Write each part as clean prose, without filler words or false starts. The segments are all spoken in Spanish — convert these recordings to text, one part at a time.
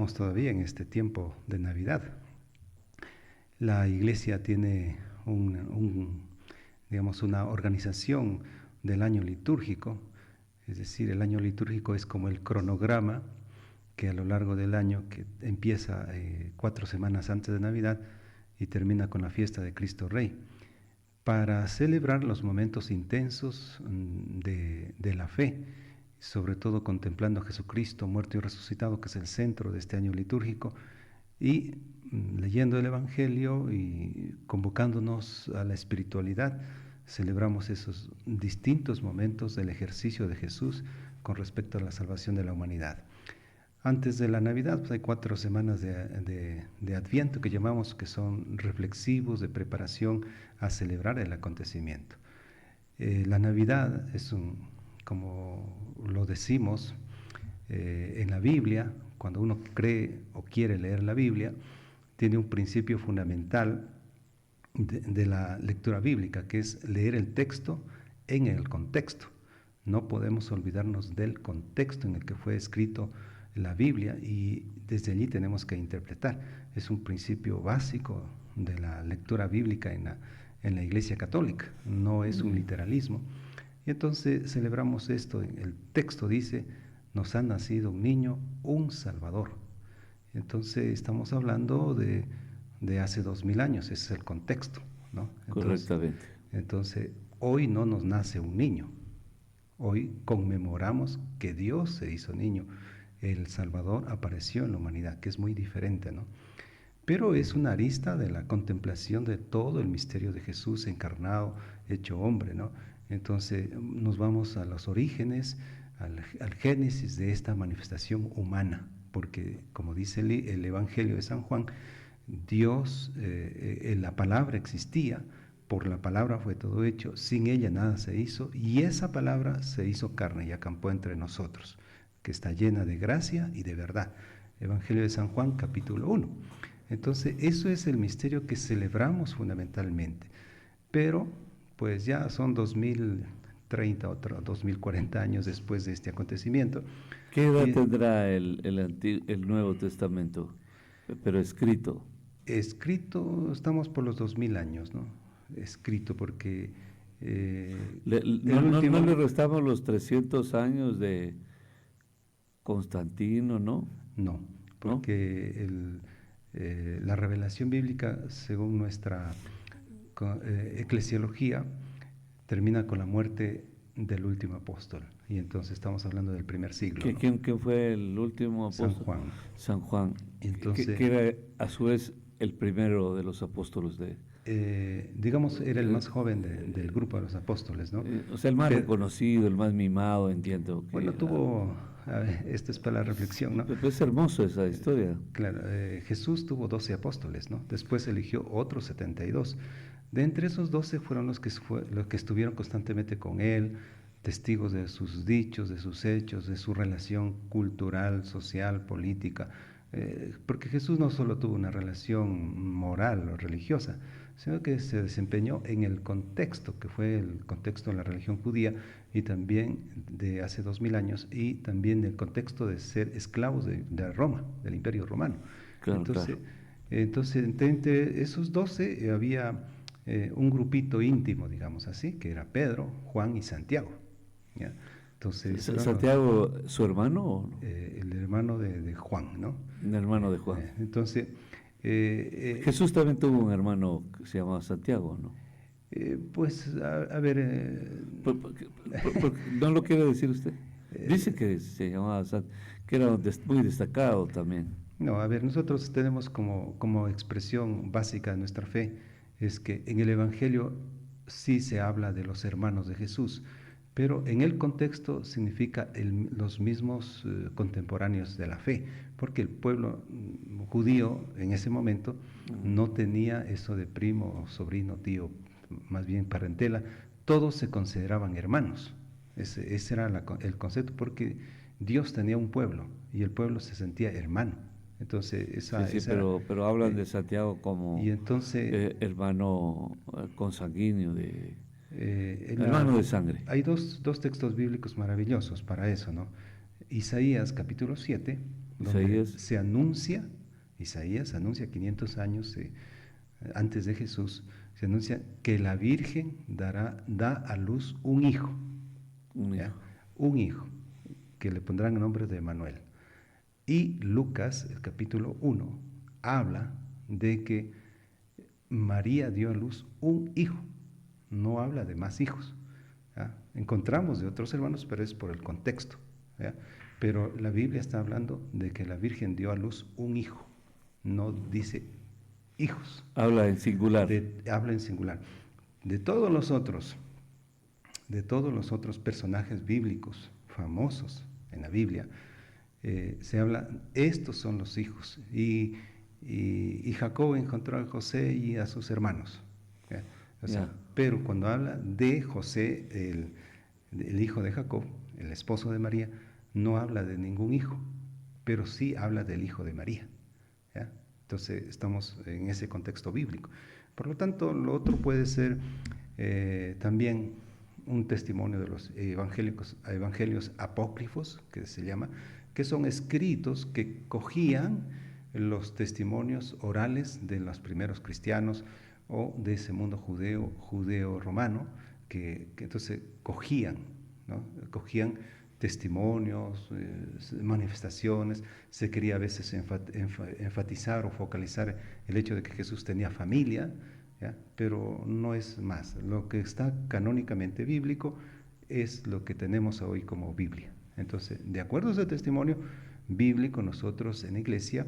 estamos todavía en este tiempo de Navidad. La iglesia tiene digamos, una organización del año litúrgico, es decir, el año litúrgico es como el cronograma que a lo largo del año, que empieza 4 semanas antes de Navidad y termina con la fiesta de Cristo Rey, para celebrar los momentos intensos de la fe, sobre todo contemplando a Jesucristo muerto y resucitado, que es el centro de este año litúrgico, y leyendo el Evangelio y convocándonos a la espiritualidad, celebramos esos distintos momentos del ejercicio de Jesús con respecto a la salvación de la humanidad. Antes de la Navidad, pues hay 4 semanas de Adviento que llamamos, que son reflexivos de preparación a celebrar el acontecimiento. La Navidad es como lo decimos en la Biblia, cuando uno cree o quiere leer la Biblia, tiene un principio fundamental de la lectura bíblica, que es leer el texto en el contexto. No podemos olvidarnos del contexto en el que fue escrito la Biblia y desde allí tenemos que interpretar. Es un principio básico de la lectura bíblica en la Iglesia Católica, no es un literalismo. Y entonces celebramos esto, el texto dice, nos ha nacido un niño, un Salvador. Entonces estamos hablando de hace 2000 años, ese es el contexto, ¿no? Correctamente. Entonces, hoy no nos nace un niño, hoy conmemoramos que Dios se hizo niño, el Salvador apareció en la humanidad, que es muy diferente, ¿no? Pero es una arista de la contemplación de todo el misterio de Jesús encarnado, hecho hombre, ¿no? Entonces nos vamos a los orígenes, al génesis de esta manifestación humana, porque como dice el Evangelio de San Juan, Dios, la palabra existía, por la palabra fue todo hecho, sin ella nada se hizo, y esa palabra se hizo carne y acampó entre nosotros, que está llena de gracia y de verdad. Evangelio de San Juan, capítulo 1. Entonces, eso es el misterio que celebramos fundamentalmente. Pero, pues ya son 2030 o 2040 años después de este acontecimiento. ¿Qué edad tendrá el Nuevo Testamento, pero escrito? Escrito, estamos por los 2000 años, ¿no? Escrito porque... no le restamos los 300 años de Constantino, ¿no? No, porque la revelación bíblica, según nuestra eclesiología, termina con la muerte del último apóstol. Y entonces estamos hablando del primer siglo. ¿Quién fue el último apóstol? San Juan. San Juan. Entonces, que era a su vez el primero de los apóstoles digamos, era el más joven del grupo de los apóstoles, ¿no? O sea, el más reconocido, el más mimado, entiendo. Bueno, esto es para la reflexión, ¿no? Pero es hermoso esa historia. Claro, Jesús tuvo 12 apóstoles, ¿no? Después eligió otros 72. De entre esos 12 fueron los que estuvieron constantemente con él, testigos de sus dichos, de sus hechos, de su relación cultural, social, política, porque Jesús no solo tuvo una relación moral o religiosa, sino que se desempeñó en el contexto, que fue el contexto de la religión judía y también de hace 2000 años, y también del contexto de ser esclavos de Roma, del Imperio Romano. Claro, entonces, entre esos 12 había un grupito íntimo, digamos así, que era Pedro, Juan y Santiago, ¿ya? Entonces, ¿Santiago, su hermano o no? El hermano de Juan, ¿no? El hermano de Juan. Entonces, Jesús también tuvo un hermano que se llamaba Santiago, ¿no? Pues, a ver... ¿No lo quiere decir usted? Dice que se llamaba que era muy destacado también. No, a ver, nosotros tenemos como expresión básica de nuestra fe, es que en el Evangelio sí se habla de los hermanos de Jesús, pero en el contexto significa los mismos contemporáneos de la fe, porque el pueblo judío en ese momento no tenía eso de primo, sobrino, tío, más bien parentela, todos se consideraban hermanos. Ese era el concepto, porque Dios tenía un pueblo y el pueblo se sentía hermano. Entonces, pero hablan de Santiago como y entonces, hermano consanguíneo hermano de sangre. Hay dos textos bíblicos maravillosos para eso, ¿no? Isaías capítulo 7 donde Isaías. se anuncia, Isaías anuncia 500 años antes de Jesús, se anuncia que la Virgen da a luz un hijo, Un ¿ya? hijo. Un hijo, que le pondrán el nombre de Manuel. Y Lucas, el capítulo 1, habla de que María dio a luz un hijo, no habla de más hijos. ¿Ya? Encontramos de otros hermanos, pero es por el contexto. ¿Ya? Pero la Biblia está hablando de que la Virgen dio a luz un hijo, no dice hijos. Habla en singular. Habla en singular. De todos los otros personajes bíblicos famosos en la Biblia, se habla, estos son los hijos. Y Jacob encontró a José y a sus hermanos. ¿Ya? O sea, pero cuando habla de José, el hijo de Jacob, el esposo de María, no habla de ningún hijo, pero sí habla del hijo de María. ¿Ya? Entonces estamos en ese contexto bíblico. Por lo tanto, lo otro puede ser también un testimonio de los evangelios apócrifos, que se llama, que son escritos que cogían los testimonios orales de los primeros cristianos o de ese mundo judeo-romano, que entonces cogían, ¿no? Cogían testimonios, manifestaciones. Se quería a veces enfatizar o focalizar el hecho de que Jesús tenía familia, ¿ya? Pero no es más. Lo que está canónicamente bíblico es lo que tenemos hoy como Biblia. Entonces, de acuerdo a ese testimonio bíblico, nosotros en la iglesia,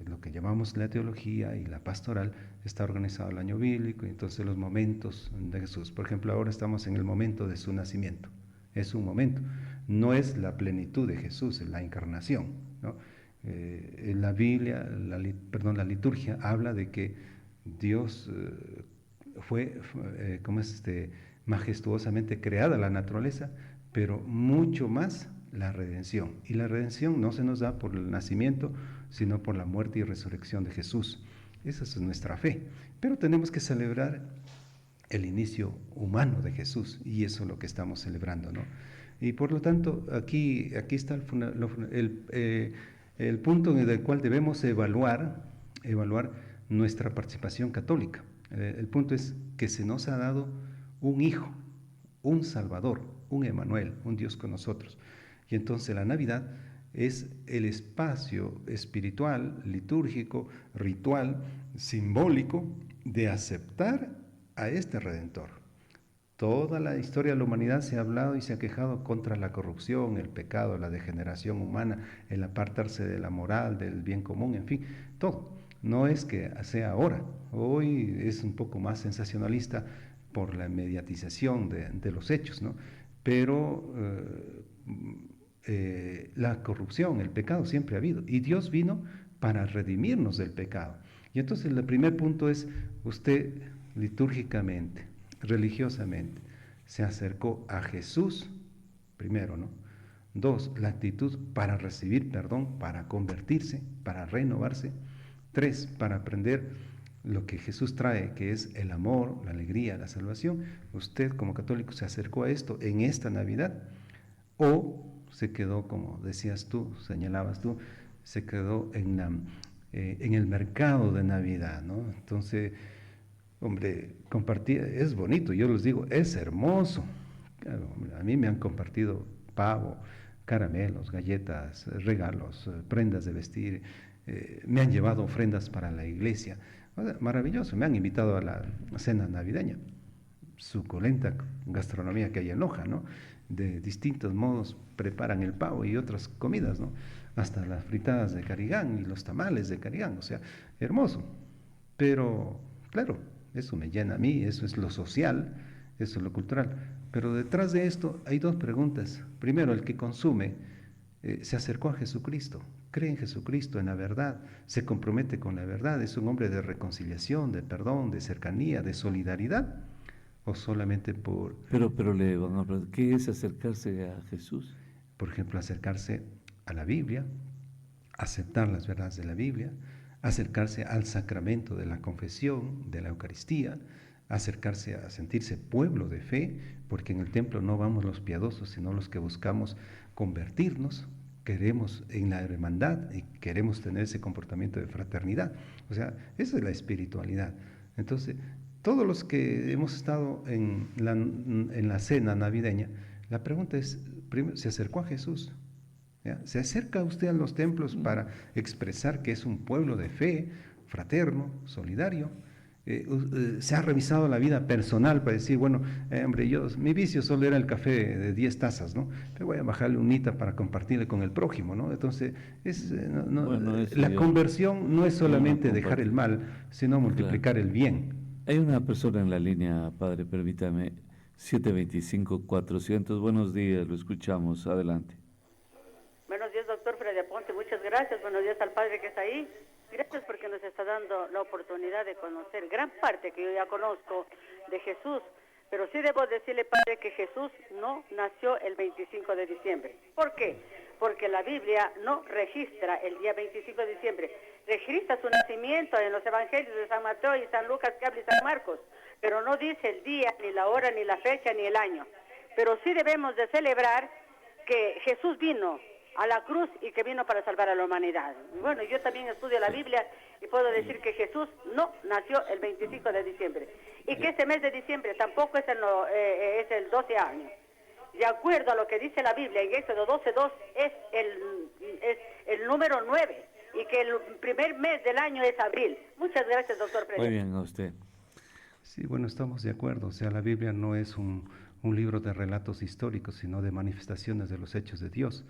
lo que llamamos la teología y la pastoral, está organizado el año bíblico, y entonces los momentos de Jesús. Por ejemplo, ahora estamos en el momento de su nacimiento. Es un momento, no es la plenitud de Jesús, es la encarnación, ¿no? La Biblia, la liturgia habla de que Dios fue majestuosamente creada la naturaleza, pero mucho más la redención. Y la redención no se nos da por el nacimiento, sino por la muerte y resurrección de Jesús. Esa es nuestra fe. Pero tenemos que celebrar el inicio humano de Jesús, y eso es lo que estamos celebrando, ¿no? Y por lo tanto, aquí está el punto en el cual debemos evaluar nuestra participación católica. El punto es que se nos ha dado un hijo, un Salvador, un Emmanuel, un Dios con nosotros. Y entonces la Navidad es el espacio espiritual, litúrgico, ritual, simbólico de aceptar a este Redentor. Toda la historia de la humanidad se ha hablado y se ha quejado contra la corrupción, el pecado, la degeneración humana, el apartarse de la moral, del bien común, en fin, todo. No es que sea ahora. Hoy es un poco más sensacionalista por la mediatización de los hechos, ¿no? Pero la corrupción, el pecado siempre ha habido, y Dios vino para redimirnos del pecado. Y entonces el primer punto es, usted litúrgicamente, religiosamente, se acercó a Jesús, primero, ¿no? Dos, la actitud para recibir perdón, para convertirse, para renovarse. Tres, para aprender lo que Jesús trae, que es el amor, la alegría, la salvación. Usted como católico se acercó a esto en esta Navidad, o se quedó, como decías tú, señalabas tú, se quedó en el mercado de Navidad, ¿no? Entonces, hombre, compartir es bonito, yo les digo, es hermoso. A mí me han compartido pavo, caramelos, galletas, regalos, prendas de vestir, me han llevado ofrendas para la iglesia. O sea, maravilloso, me han invitado a la cena navideña, suculenta gastronomía que hay en Loja, ¿no? De distintos modos preparan el pavo y otras comidas, ¿no? Hasta las fritadas de Carigán y los tamales de Carigán, o sea, hermoso. Pero, claro, eso me llena a mí, eso es lo social, eso es lo cultural. Pero detrás de esto hay dos preguntas. Primero, el que consume se acercó a Jesucristo, cree en Jesucristo, en la verdad, se compromete con la verdad, es un hombre de reconciliación, de perdón, de cercanía, de solidaridad, o solamente Pero le van a hablar, ¿qué es acercarse a Jesús? por ejemplo, acercarse a la Biblia, aceptar las verdades de la Biblia, acercarse al sacramento de la confesión, de la Eucaristía, acercarse a sentirse pueblo de fe, porque en el templo no vamos los piadosos, sino los que buscamos convertirnos, queremos en la hermandad y queremos tener ese comportamiento de fraternidad. O sea, esa es la espiritualidad. Entonces, todos los que hemos estado en la cena navideña, la pregunta es, primero, ¿se acercó a Jesús? ¿Ya? ¿Se acerca usted a los templos para expresar que es un pueblo de fe, fraterno, solidario? ¿Se ha revisado la vida personal para decir, bueno, hombre, mi vicio solo era el café de 10 tazas, ¿no? Pero voy a bajarle un hita para compartirle con el prójimo, ¿no? Entonces, Bueno, eso la conversión no es yo no solamente dejar comparto. el mal, sino Claro. multiplicar el bien. Hay una persona en la línea, padre, permítame, 725-400. Buenos días, lo escuchamos. Adelante. Buenos días, doctor Freddy Aponte. Muchas gracias. Buenos días al padre que está ahí. Gracias porque nos está dando la oportunidad de conocer gran parte que yo ya conozco de Jesús. Pero sí debo decirle, padre, que Jesús no nació el 25 de diciembre. ¿Por qué? Porque la Biblia no registra el día 25 de diciembre. Registra su nacimiento en los evangelios de San Mateo y San Lucas, que habla y San Marcos. Pero no dice el día, ni la hora, ni la fecha, ni el año. Pero sí debemos de celebrar que Jesús vino a la cruz y que vino para salvar a la humanidad. Bueno, yo también estudio la Biblia y puedo decir que Jesús no nació el 25 de diciembre y que ese mes de diciembre tampoco es el 12 año. De acuerdo a lo que dice la Biblia en Éxodo 12:2 es el número 9 y que el primer mes del año es abril. Muchas gracias, doctor Freddy. Muy bien, a usted. Sí, bueno, estamos de acuerdo. O sea, la Biblia no es un libro de relatos históricos, sino de manifestaciones de los hechos de Dios.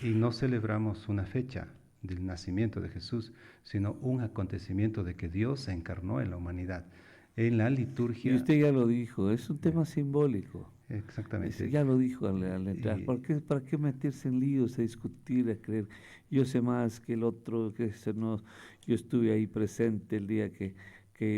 Y no celebramos una fecha del nacimiento de Jesús, sino un acontecimiento de que Dios se encarnó en la humanidad. En la liturgia... Y usted ya lo dijo, es un tema simbólico. Exactamente. Ya lo dijo al entrar. ¿Para qué meterse en líos, a discutir, a creer? Yo sé más que el otro, no, yo estuve ahí presente el día que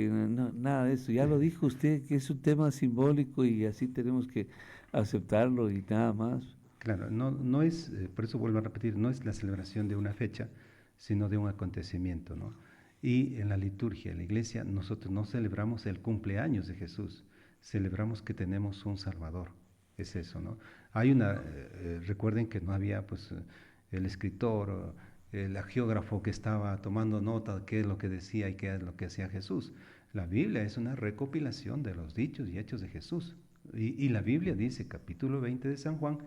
no, nada de eso. Ya lo dijo usted, que es un tema simbólico y así tenemos que aceptarlo y nada más. Claro, no es, por eso vuelvo a repetir, no es la celebración de una fecha, sino de un acontecimiento, ¿no? Y en la liturgia, en la iglesia, nosotros no celebramos el cumpleaños de Jesús, celebramos que tenemos un Salvador, es eso, ¿no? Recuerden que no había, pues, el escritor, el geógrafo que estaba tomando nota de qué es lo que decía y qué es lo que hacía Jesús. La Biblia es una recopilación de los dichos y hechos de Jesús. Y la Biblia dice, capítulo 20 de San Juan,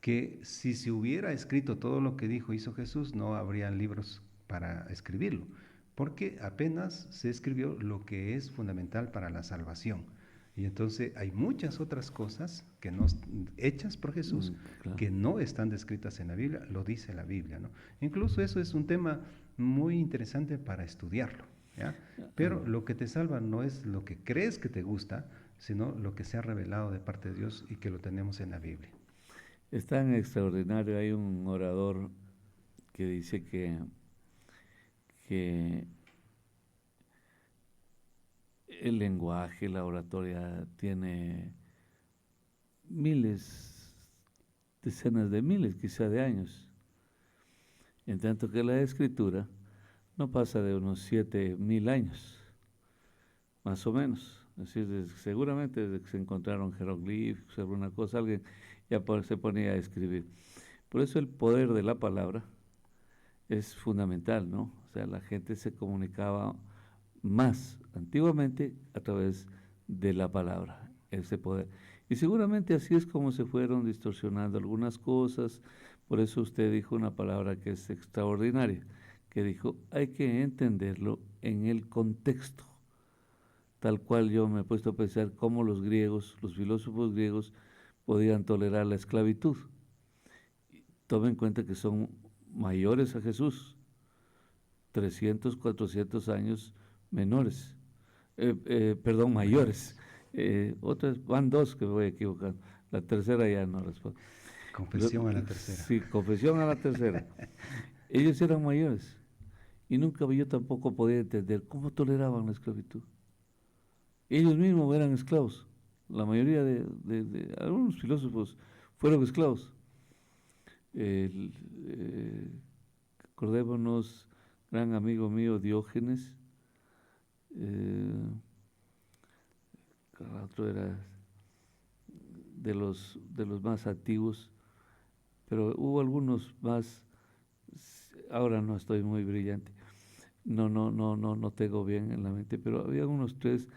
que si se hubiera escrito todo lo que dijo, hizo Jesús, no habrían libros para escribirlo, porque apenas se escribió lo que es fundamental para la salvación. Y entonces hay muchas otras cosas que no, hechas por Jesús, Claro. que no están descritas en la Biblia, lo dice la Biblia, ¿no? Incluso eso es un tema muy interesante para estudiarlo, ¿ya? Pero lo que te salva no es lo que crees que te gusta, sino lo que se ha revelado de parte de Dios y que lo tenemos en la Biblia. Es tan extraordinario. Hay un orador que dice que el lenguaje, la oratoria tiene miles, decenas de miles quizá de años, en tanto que la escritura no pasa de unos 7.000 años, más o menos. Así es, seguramente desde que se encontraron jeroglíficos, alguna cosa, alguien ya se ponía a escribir. Por eso el poder de la palabra es fundamental, ¿no? O sea, la gente se comunicaba más antiguamente a través de la palabra, ese poder. Y seguramente así es como se fueron distorsionando algunas cosas. Por eso usted dijo una palabra que es extraordinaria, que dijo, hay que entenderlo en el contexto. Tal cual yo me he puesto a pensar cómo los griegos, los filósofos griegos, podían tolerar la esclavitud. Tomen en cuenta que son mayores a Jesús, 300, 400 años menores, mayores. Otras, van dos que me voy a equivocar, la tercera ya no respondo. Confesión a la tercera. Sí, confesión a la tercera. Ellos eran mayores y nunca yo tampoco podía entender cómo toleraban la esclavitud. Ellos mismos eran esclavos. La mayoría de algunos filósofos fueron esclavos. Acordémonos, gran amigo mío Diógenes, otro era de los más antiguos, pero hubo algunos más, ahora no estoy muy brillante, no tengo bien en la mente, pero había unos 3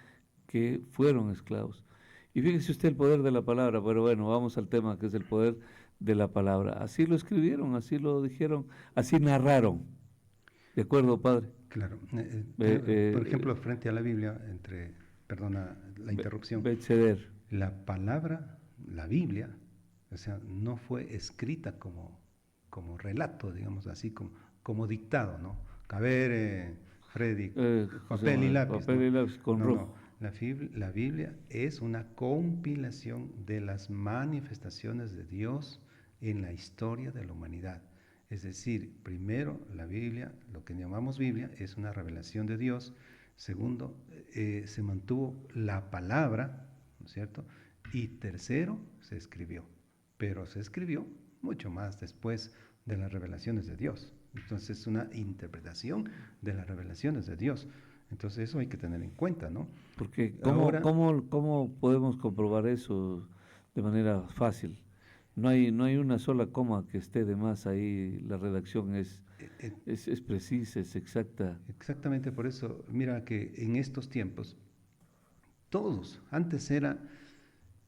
que fueron esclavos. Y fíjese usted el poder de la palabra, pero bueno, vamos al tema que es el poder de la palabra. Así lo escribieron, así lo dijeron, así narraron. ¿De acuerdo, padre? Claro. Por Eh, ejemplo, frente a la Biblia, perdona la interrupción, Betceder. la palabra, la Biblia, o sea, no fue escrita como relato, digamos así, como dictado, ¿no? A ver, Freddy, papel y lápiz, papel y lápiz con no, rojo. la Biblia es una compilación de las manifestaciones de Dios en la historia de la humanidad. Es decir, primero, la Biblia, lo que llamamos Biblia, es una revelación de Dios. Segundo, se mantuvo la palabra, ¿no es cierto? Y tercero, se escribió. Pero se escribió mucho más después de las revelaciones de Dios. Entonces, es una interpretación de las revelaciones de Dios. Entonces, eso hay que tener en cuenta, ¿no? Porque Ahora, ¿cómo podemos comprobar eso de manera fácil? No hay una sola coma que esté de más ahí, la redacción es precisa, es exacta. exactamente por eso, mira que en estos tiempos, todos, antes era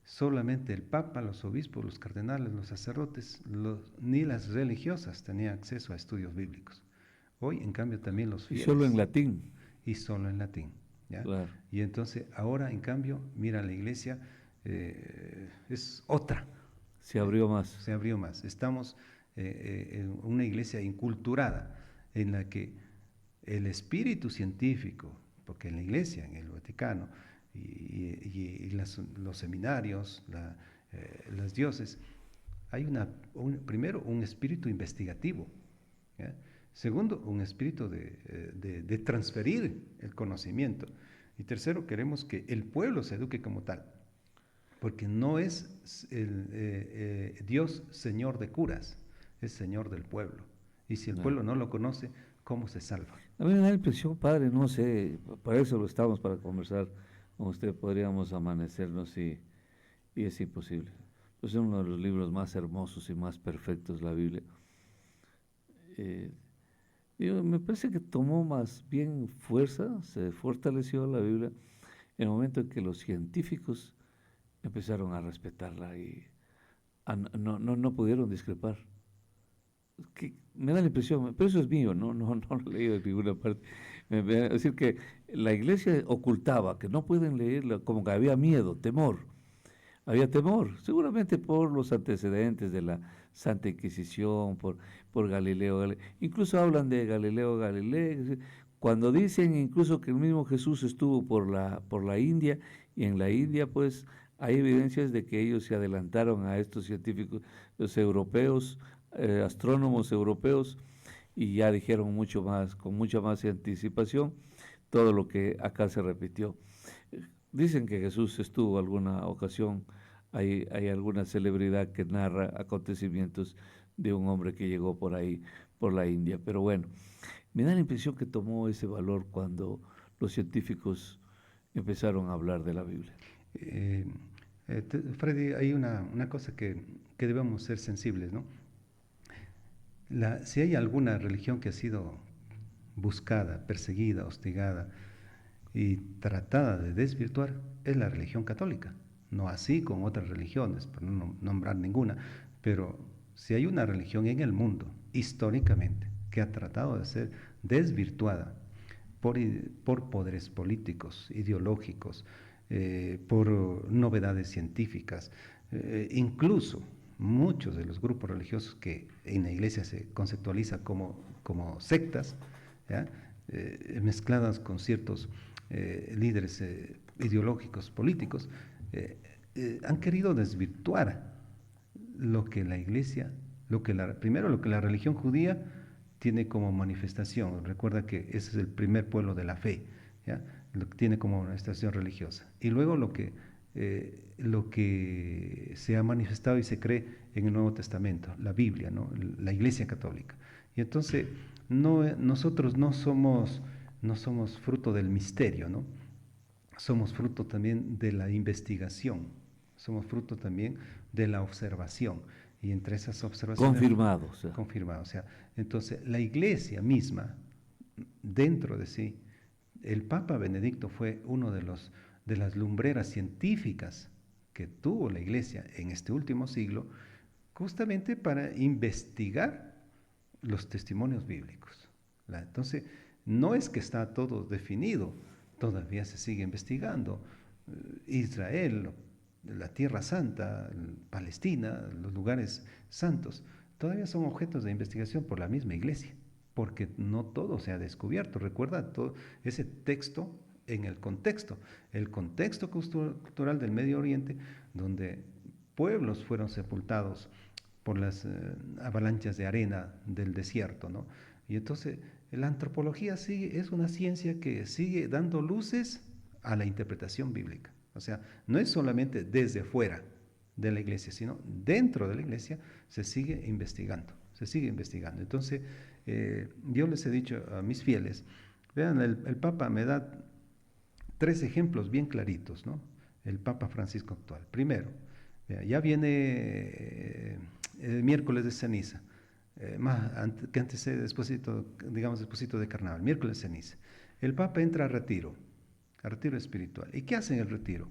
solamente el Papa, los obispos, los cardenales, los sacerdotes, ni las religiosas tenían acceso a estudios bíblicos. Hoy, en cambio, también los Y fieles. solo en latín. Y solo en latín. ¿Ya? Claro. Y entonces, ahora, en cambio, mira, la iglesia es otra. Se abrió más. Se abrió más. Estamos en una iglesia inculturada, en la que el espíritu científico, porque en la iglesia, en el Vaticano, y los seminarios, las dioses, hay primero un espíritu investigativo, ¿ya? Segundo, un espíritu de transferir el conocimiento. Y tercero, queremos que el pueblo se eduque como tal, porque no es Dios Señor de curas, es Señor del pueblo. Y si el pueblo no lo conoce, ¿cómo se salva? A mí me da la impresión, padre, no sé, para eso lo estamos, para conversar con usted, podríamos amanecernos y es imposible. Es uno de los libros más hermosos y más perfectos, la Biblia. Me parece que tomó más bien fuerza, se fortaleció la Biblia en el momento en que los científicos empezaron a respetarla y no pudieron discrepar. Que me da la impresión, pero eso es mío, no lo he leído en ninguna parte. Es decir, que la iglesia ocultaba, que no pueden leerla, como que había miedo, temor. Había temor, seguramente por los antecedentes de la Santa Inquisición, por Galileo. Incluso hablan de Galileo Galilei, cuando dicen incluso que el mismo Jesús estuvo por la India, y en la India pues hay evidencias de que ellos se adelantaron a estos científicos, los europeos, astrónomos europeos, y ya dijeron mucho más, con mucha más anticipación, todo lo que acá se repitió. Dicen que Jesús estuvo alguna ocasión, hay alguna celebridad que narra acontecimientos de un hombre que llegó por ahí, por la India. Pero bueno, me da la impresión que tomó ese valor cuando los científicos empezaron a hablar de la Biblia. Freddy, hay una cosa que debemos ser sensibles, ¿no? Si hay alguna religión que ha sido buscada, perseguida, hostigada y tratada de desvirtuar, es la religión católica. No así con otras religiones, por no nombrar ninguna, pero si hay una religión en el mundo, históricamente, que ha tratado de ser desvirtuada por poderes políticos, ideológicos, por novedades científicas, incluso muchos de los grupos religiosos que en la iglesia se conceptualiza como sectas, ¿ya? Mezcladas con ciertos líderes ideológicos, políticos, han querido desvirtuar lo que la iglesia, primero lo que la religión judía tiene como manifestación. Recuerda que ese es el primer pueblo de la fe, ¿ya? Lo que tiene como manifestación religiosa. Y luego lo que se ha manifestado y se cree en el Nuevo Testamento, la Biblia, ¿no? La Iglesia Católica. Y entonces nosotros no somos fruto del misterio, ¿no? Somos fruto también de la investigación, somos fruto también de la observación. Y entre esas observaciones... Confirmado. O sea. Confirmado. O sea, entonces la iglesia misma, dentro de sí, el Papa Benedicto fue uno de las lumbreras científicas que tuvo la iglesia en este último siglo, justamente para investigar los testimonios bíblicos. Entonces, no es que está todo definido, todavía se sigue investigando. Israel, la Tierra Santa, Palestina, los lugares santos, todavía son objetos de investigación por la misma iglesia, porque no todo se ha descubierto. Recuerda todo ese texto en el contexto cultural del Medio Oriente, donde pueblos fueron sepultados por las avalanchas de arena del desierto, ¿no? Y entonces la antropología es una ciencia que sigue dando luces a la interpretación bíblica. O sea, no es solamente desde fuera de la iglesia, sino dentro de la iglesia se sigue investigando, Entonces, yo les he dicho a mis fieles, vean, el Papa me da 3 ejemplos bien claritos, ¿no? El Papa Francisco actual. Primero, ya viene el miércoles de ceniza, que antes despuésito de carnaval, miércoles de ceniza. El Papa entra a retiro espiritual. ¿Y qué hace en el retiro?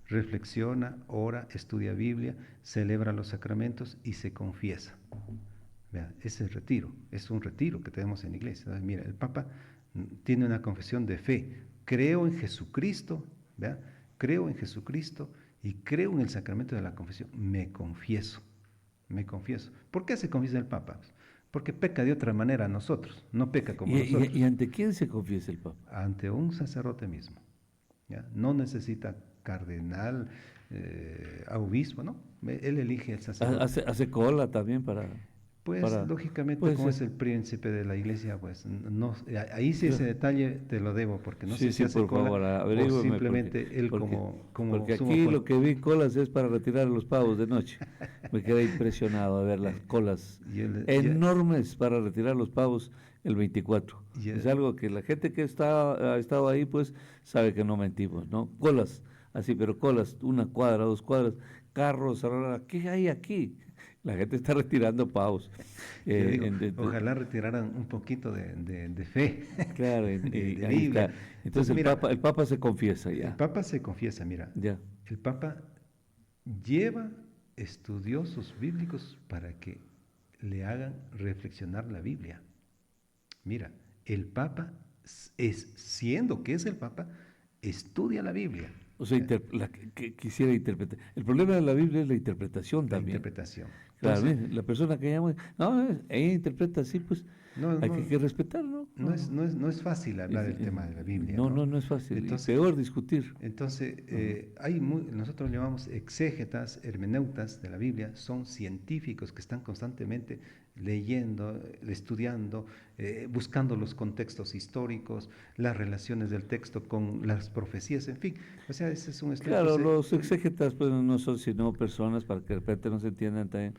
Reflexiona, ora, estudia Biblia, celebra los sacramentos y se confiesa. Vea, ese retiro, es un retiro que tenemos en la iglesia. Mira, el Papa tiene una confesión de fe. Creo en Jesucristo, ¿vea? Creo en Jesucristo y creo en el sacramento de la confesión. Me confieso. ¿Por qué se confiesa el Papa? Porque peca de otra manera a nosotros, no peca como nosotros. ¿Y ante quién se confiesa el Papa? Ante un sacerdote mismo. ¿Ya? No necesita cardenal, obispo, ¿no? Él elige el sacerdote. Hace cola también para... Pues lógicamente, pues, como es el príncipe de la iglesia, pues no, ahí sí ese detalle te lo debo, porque no sé si hace cola o simplemente él como porque aquí lo que vi colas es para retirar a los pavos de noche. Me quedé impresionado a ver las colas enormes para retirar los pavos el 24. Es algo que la gente que ha estado ahí, pues sabe que no mentimos, ¿no? Colas, así, pero colas, 1 cuadra, 2 cuadras, carros, ¿qué hay aquí? La gente está retirando pavos. Ojalá retiraran un poquito de fe. Claro, de ahí Biblia. está. Entonces el Papa se confiesa ya. El Papa se confiesa, mira. Ya. El Papa lleva estudiosos bíblicos para que le hagan reflexionar la Biblia. Mira, el Papa, siendo que es el Papa, estudia la Biblia. O sea, que quisiera interpretar. El problema de la Biblia es la interpretación también. La interpretación. Claro, la persona que llama, no, ella interpreta así, pues hay que respetar, ¿no? No es fácil hablar del tema de la Biblia. No es fácil. Entonces, peor discutir. Entonces, nosotros llamamos exégetas, hermeneutas de la Biblia, son científicos que están constantemente leyendo, estudiando, buscando los contextos históricos, las relaciones del texto con las profecías, en fin. O sea, ese es un estudio. Claro, los exégetas pues no son sino personas, para que de repente nos entiendan también,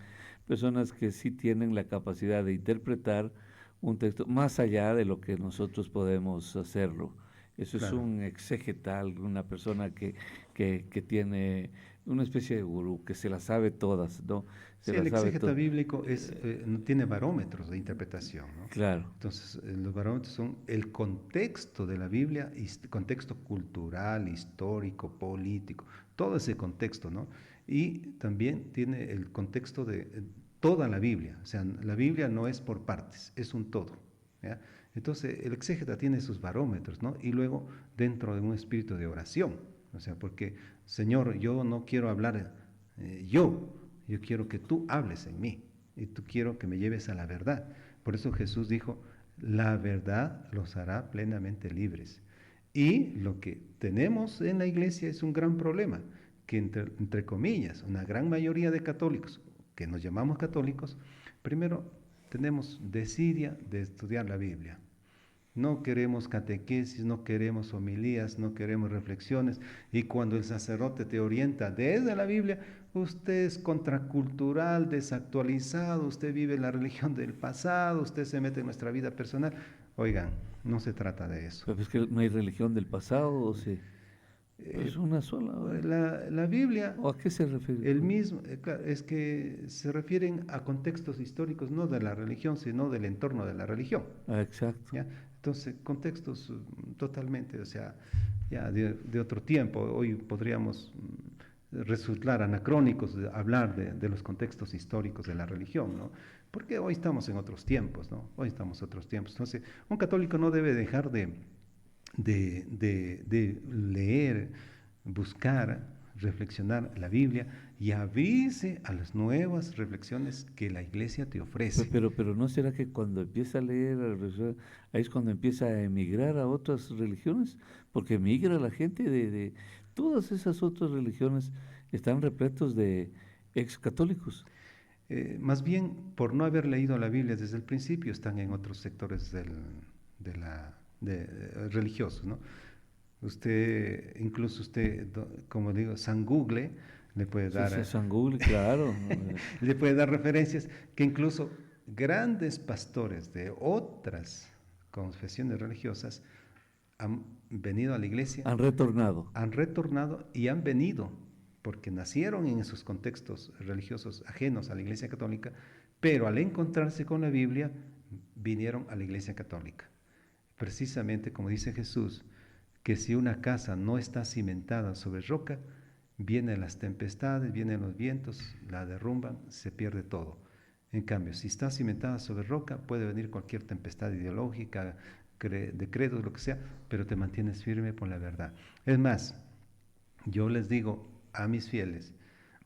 personas que sí tienen la capacidad de interpretar un texto más allá de lo que nosotros podemos hacerlo. Eso claro. Es un exegetal, una persona que tiene una especie de gurú, que se la sabe todas, ¿no? El exégeta bíblico no tiene barómetros de interpretación, ¿no? Claro. Entonces, los barómetros son el contexto de la Biblia, contexto cultural, histórico, político, todo ese contexto, ¿no? Y también tiene el contexto de toda la Biblia, o sea, la Biblia no es por partes, es un todo, ¿ya? Entonces, el exégeta tiene sus barómetros, ¿no? Y luego, dentro de un espíritu de oración, o sea, porque, Señor, yo no quiero hablar yo quiero que tú hables en mí, y tú quiero que me lleves a la verdad. Por eso Jesús dijo, la verdad los hará plenamente libres. Y lo que tenemos en la iglesia es un gran problema, que entre comillas, una gran mayoría de católicos, que nos llamamos católicos, primero tenemos desidia de estudiar la Biblia. No queremos catequesis, no queremos homilías, no queremos reflexiones, y cuando el sacerdote te orienta desde la Biblia, usted es contracultural, desactualizado, usted vive la religión del pasado, usted se mete en nuestra vida personal. Oigan, no se trata de eso. ¿Pero es que no hay religión del pasado o sí? Es una sola. La Biblia, ¿O a qué se refiere? el mismo, claro, es que se refieren a contextos históricos no de la religión, sino del entorno de la religión. Ah, exacto. ¿Ya? Entonces, contextos totalmente, o sea, ya de otro tiempo. Hoy podríamos resultar anacrónicos de hablar de los contextos históricos de la religión, ¿no? Porque hoy estamos en otros tiempos, ¿no? Hoy estamos en otros tiempos. Entonces, un católico no debe dejar de leer, buscar, reflexionar la Biblia y abrirse a las nuevas reflexiones que la iglesia te ofrece. Pero ¿no será que cuando empieza a leer, ahí es cuando empieza a emigrar a otras religiones? Porque emigra la gente de todas esas otras religiones, están repletos de ex católicos. Más bien, por no haber leído la Biblia desde el principio, están en otros sectores religiosos, ¿no? Usted, incluso usted, como digo, San Google le puede dar, Sí, San Google, claro. le puede dar referencias que incluso grandes pastores de otras confesiones religiosas han venido a la iglesia, Han retornado. han retornado y han venido porque nacieron en esos contextos religiosos ajenos a la iglesia católica, pero al encontrarse con la Biblia vinieron a la iglesia católica. Precisamente como dice Jesús, que si una casa no está cimentada sobre roca, vienen las tempestades, vienen los vientos, la derrumban, se pierde todo. En cambio, si está cimentada sobre roca, puede venir cualquier tempestad ideológica, de credos, lo que sea, pero te mantienes firme por la verdad. Es más, yo les digo a mis fieles,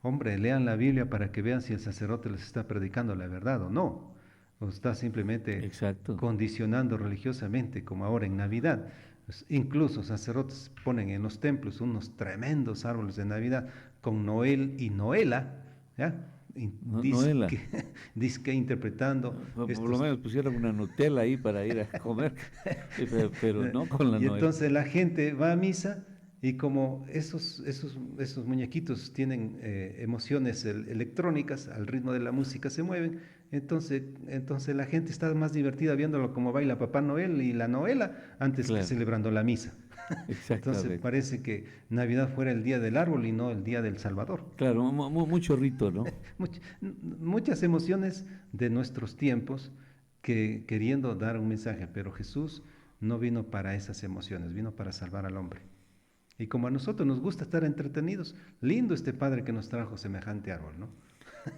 hombre, lean la Biblia para que vean si el sacerdote les está predicando la verdad o no, o está simplemente Exacto. condicionando religiosamente, como ahora en Navidad. Incluso sacerdotes ponen en los templos unos tremendos árboles de Navidad con Noel y Noela, ¿ya? Noela. Dizque interpretando. Por lo menos pusieron una Nutella ahí para ir a comer, pero no con la Y Noela. entonces la gente va a misa y como esos muñequitos tienen emociones electrónicas, al ritmo de la música se mueven, entonces la gente está más divertida viéndolo como baila Papá Noel y la Noela antes que Claro. celebrando la misa. Entonces Exactamente. parece que Navidad fuera el día del árbol y no el día del Salvador. Claro, mucho rito, ¿no? Muchas emociones de nuestros tiempos que queriendo dar un mensaje, pero Jesús no vino para esas emociones, vino para salvar al hombre. Y como a nosotros nos gusta estar entretenidos, lindo este Padre que nos trajo semejante árbol, ¿no?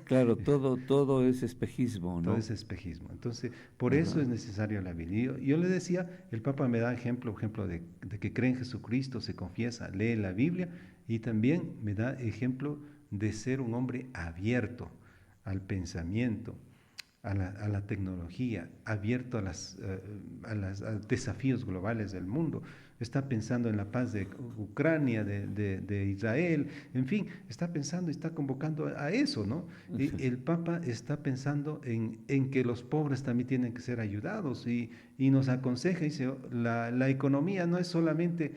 Claro, todo es espejismo, ¿no? Todo es espejismo. Entonces, por eso es necesario la Biblia. Yo le decía, el Papa me da ejemplo de que cree en Jesucristo, se confiesa, lee la Biblia y también me da ejemplo de ser un hombre abierto al pensamiento, a la tecnología, abierto a los desafíos globales del mundo. Está pensando en la paz de Ucrania, de Israel, en fin, está pensando y está convocando a eso, ¿no? Y el Papa está pensando en que los pobres también tienen que ser ayudados y nos aconseja, dice, la economía no es solamente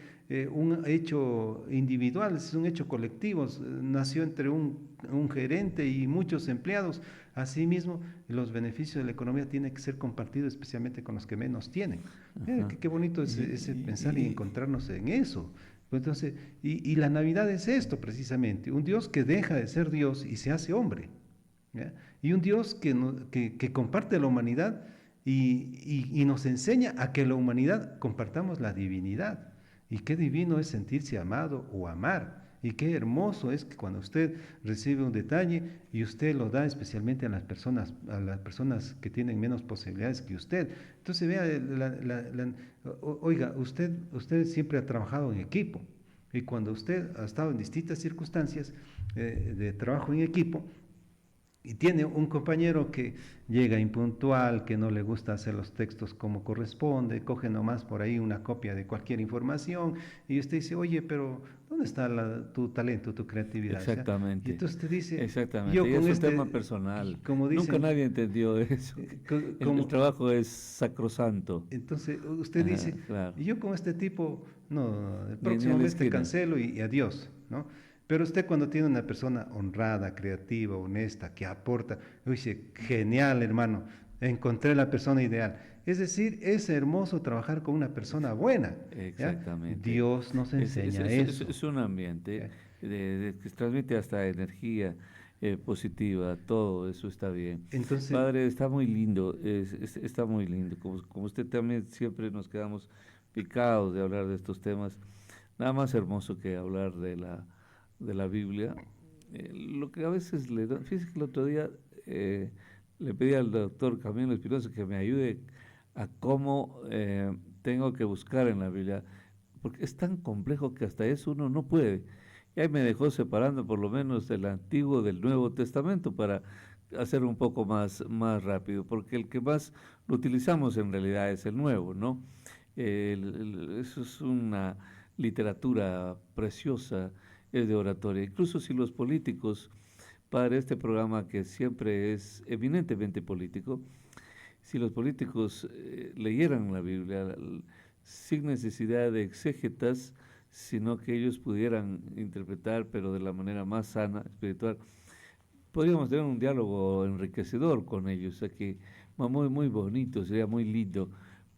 un hecho individual, es un hecho colectivo, nació entre un gerente y muchos empleados. Asimismo, los beneficios de la economía tienen que ser compartidos especialmente con los que menos tienen. Mira, qué bonito es ese pensar y encontrarnos en eso. Entonces, y la Navidad es esto precisamente, un Dios que deja de ser Dios y se hace hombre, ¿ya? Y un Dios que comparte la humanidad y nos enseña a que la humanidad compartamos la divinidad. Y qué divino es sentirse amado o amar. Y qué hermoso es que cuando usted recibe un detalle y usted lo da especialmente a las personas que tienen menos posibilidades que usted. Entonces vea, oiga, usted siempre ha trabajado en equipo y cuando usted ha estado en distintas circunstancias de trabajo en equipo, y tiene un compañero que llega impuntual, que no le gusta hacer los textos como corresponde, coge nomás por ahí una copia de cualquier información y usted dice, oye, pero ¿dónde está tu talento, tu creatividad? Exactamente. Y entonces usted dice, exactamente. yo Y con es un tema personal. como dicen, Nunca nadie entendió eso. El trabajo es sacrosanto. Entonces usted dice, claro. yo con este tipo, no, el próximo mes te cancelo y adiós, ¿no? Pero usted cuando tiene una persona honrada, creativa, honesta, que aporta, dice, genial hermano, encontré la persona ideal. Es decir, es hermoso trabajar con una persona buena. ¿ya? Exactamente. Dios nos enseña eso. Es un ambiente ¿ya? que transmite hasta energía positiva, todo eso está bien. Entonces, Padre, está muy lindo, está muy lindo. Como usted también siempre nos quedamos picados de hablar de estos temas. Nada más hermoso que hablar de la Biblia. Lo que a veces fíjese que el otro día le pedí al doctor Camilo Espinosa que me ayude a cómo tengo que buscar en la Biblia, porque es tan complejo que hasta eso uno no puede. Y ahí me dejó separando por lo menos el Antiguo del Nuevo Testamento para hacer un poco más rápido, porque el que más lo utilizamos en realidad es el Nuevo, ¿no? Eso es una literatura preciosa, es de oratoria. Incluso si los políticos, para este programa que siempre es eminentemente político, si los políticos leyeran la Biblia sin necesidad de exégetas, sino que ellos pudieran interpretar, pero de la manera más sana, espiritual, podríamos tener un diálogo enriquecedor con ellos, o sea que muy bonito, sería muy lindo,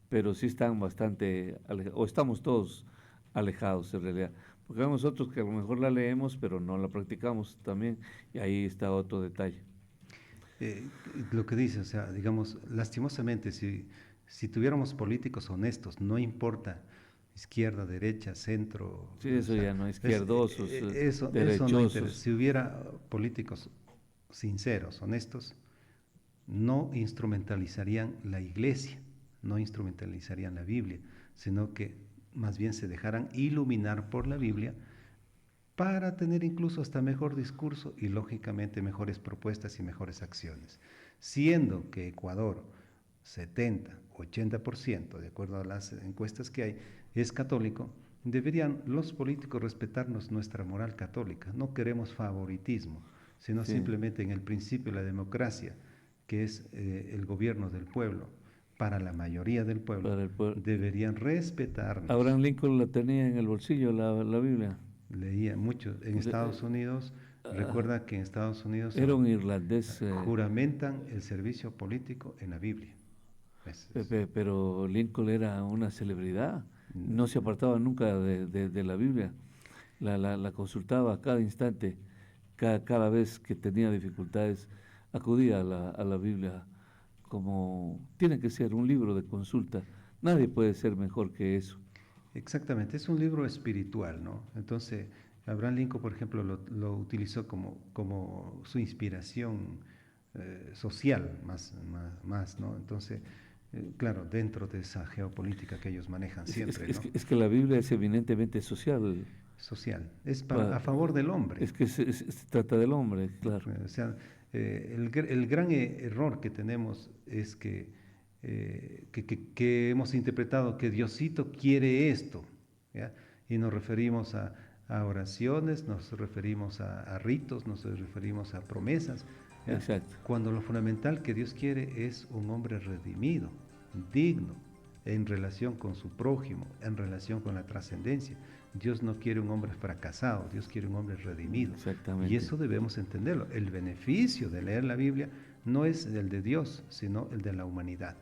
pero sí están bastante alejados, o estamos todos alejados en realidad, porque hay nosotros que a lo mejor la leemos, pero no la practicamos también, y ahí está otro detalle. Lo que dice, o sea, digamos, lastimosamente, si tuviéramos políticos honestos, no importa izquierda, derecha, centro, Sí, eso o sea, ya no, izquierdosos, eso no derechosos. interesa. Si hubiera políticos sinceros, honestos, no instrumentalizarían la iglesia, no instrumentalizarían la Biblia, sino que más bien se dejaran iluminar por la Biblia para tener incluso hasta mejor discurso y lógicamente mejores propuestas y mejores acciones. Siendo que Ecuador, 70-80%, de acuerdo a las encuestas que hay, es católico, deberían los políticos respetarnos nuestra moral católica. No queremos favoritismo, sino Sí. simplemente en el principio de la democracia, que es el gobierno del pueblo, para la mayoría del pueblo, Para el pueblo. deberían respetarnos. Abraham Lincoln la tenía en el bolsillo, la Biblia. Leía mucho. En Estados Unidos, recuerda que en Estados Unidos Era un irlandés, juramentan el servicio político en la Biblia. pero Lincoln era una celebridad. No se apartaba nunca de la Biblia. La consultaba a cada instante, cada vez que tenía dificultades, acudía a la Biblia como tiene que ser un libro de consulta. Nadie puede ser mejor que eso. Exactamente, es un libro espiritual, ¿no? Entonces, Abraham Lincoln, por ejemplo, lo utilizó como su inspiración social, más, ¿no? Entonces, claro, dentro de esa geopolítica que ellos manejan siempre, ¿no? Es que la Biblia es eminentemente social. Social, es a favor del hombre. Es que se trata del hombre, claro. O sea, el gran error que tenemos es que hemos interpretado que Diosito quiere esto, ¿ya? Y nos referimos a oraciones, nos referimos a ritos, nos referimos a promesas, ¿ya? Exacto. Cuando lo fundamental que Dios quiere es un hombre redimido, digno, en relación con su prójimo, en relación con la trascendencia. Dios no quiere un hombre fracasado, Dios quiere un hombre redimido. Exactamente. Y eso debemos entenderlo. El beneficio de leer la Biblia no es el de Dios, sino el de la humanidad.